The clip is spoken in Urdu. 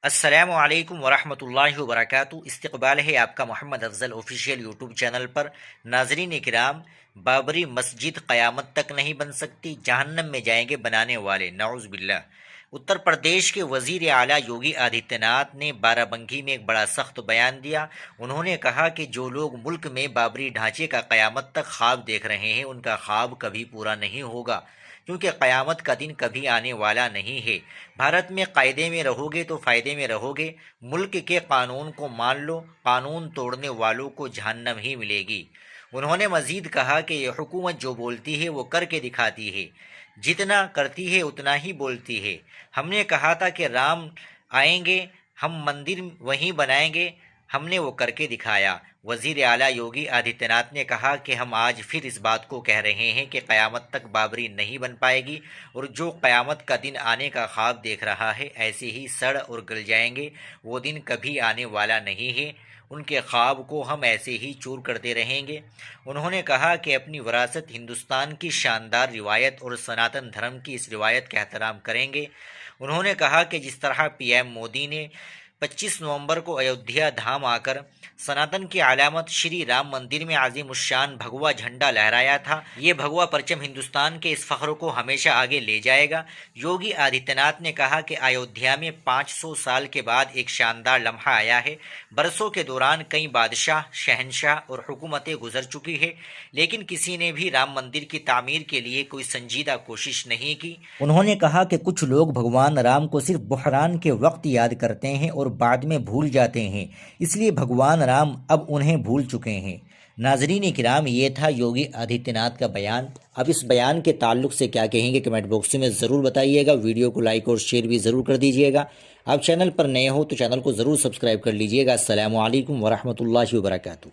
السلام علیکم ورحمۃ اللہ وبرکاتہ۔ استقبال ہے آپ کا محمد افضل آفیشیل یوٹیوب چینل پر۔ ناظرین کرام، بابری مسجد قیامت تک نہیں بن سکتی، جہنم میں جائیں گے بنانے والے، نعوذ باللہ۔ اتر پردیش کے وزیر اعلیٰ یوگی آدتیہ ناتھ نے بارہ بنکی میں ایک بڑا سخت بیان دیا۔ انہوں نے کہا کہ جو لوگ ملک میں بابری ڈھانچے کا قیامت تک خواب دیکھ رہے ہیں، ان کا خواب کبھی پورا نہیں ہوگا، کیونکہ قیامت کا دن کبھی آنے والا نہیں ہے۔ بھارت میں قاعدے میں رہو گے تو فائدے میں رہو گے، ملک کے قانون کو مان لو، قانون توڑنے والوں کو جہنم ہی ملے گی۔ انہوں نے مزید کہا کہ یہ حکومت جو بولتی ہے وہ کر کے دکھاتی ہے، جتنا کرتی ہے اتنا ہی بولتی ہے۔ ہم نے کہا تھا کہ رام آئیں گے، ہم مندر وہیں بنائیں گے، ہم نے وہ کر کے دکھایا۔ وزیر اعلیٰ یوگی آدتیہ ناتھ نے کہا کہ ہم آج پھر اس بات کو کہہ رہے ہیں کہ قیامت تک بابری نہیں بن پائے گی، اور جو قیامت کا دن آنے کا خواب دیکھ رہا ہے ایسے ہی سڑ اور گل جائیں گے، وہ دن کبھی آنے والا نہیں ہے، ان کے خواب کو ہم ایسے ہی چور کرتے رہیں گے۔ انہوں نے کہا کہ اپنی وراثت ہندوستان کی شاندار روایت اور سناتن دھرم کی اس روایت کا احترام کریں گے۔ انہوں نے کہا کہ جس طرح پی ایم مودی نے 25 نومبر کو ایودھیا دھام آ کر سناتن کی علامت شری رام مندر میں عظیم الشان بھگوا جھنڈا لہرایا تھا، یہ بھگوا پرچم ہندوستان کے اس فخر کو ہمیشہ آگے لے جائے گا۔ یوگی آدتیہ ناتھ نے کہا کہ ایودھیا میں 500 سال کے بعد ایک شاندار لمحہ آیا ہے۔ برسوں کے دوران کئی بادشاہ، شہنشاہ اور حکومتیں گزر چکی ہیں، لیکن کسی نے بھی رام مندر کی تعمیر کے لیے کوئی سنجیدہ کوشش نہیں کی۔ انہوں نے کہا کہ کچھ لوگ بھگوان رام کو صرف بحران کے وقت یاد کرتے ہیں اور بعد میں بھول جاتے ہیں، اس لیے بھگوان رام اب انہیں بھول چکے ہیں۔ ناظرین کرام، یہ تھا یوگی آدتیہ ناتھ کا بیان۔ اب اس بیان کے تعلق سے کیا کہیں گے کمنٹ باکس میں ضرور بتائیے گا۔ ویڈیو کو لائک اور شیئر بھی ضرور کر دیجیے گا۔ آپ چینل پر نئے ہو تو چینل کو ضرور سبسکرائب کر لیجیے گا۔ السلام علیکم ورحمۃ اللہ وبرکاتہ۔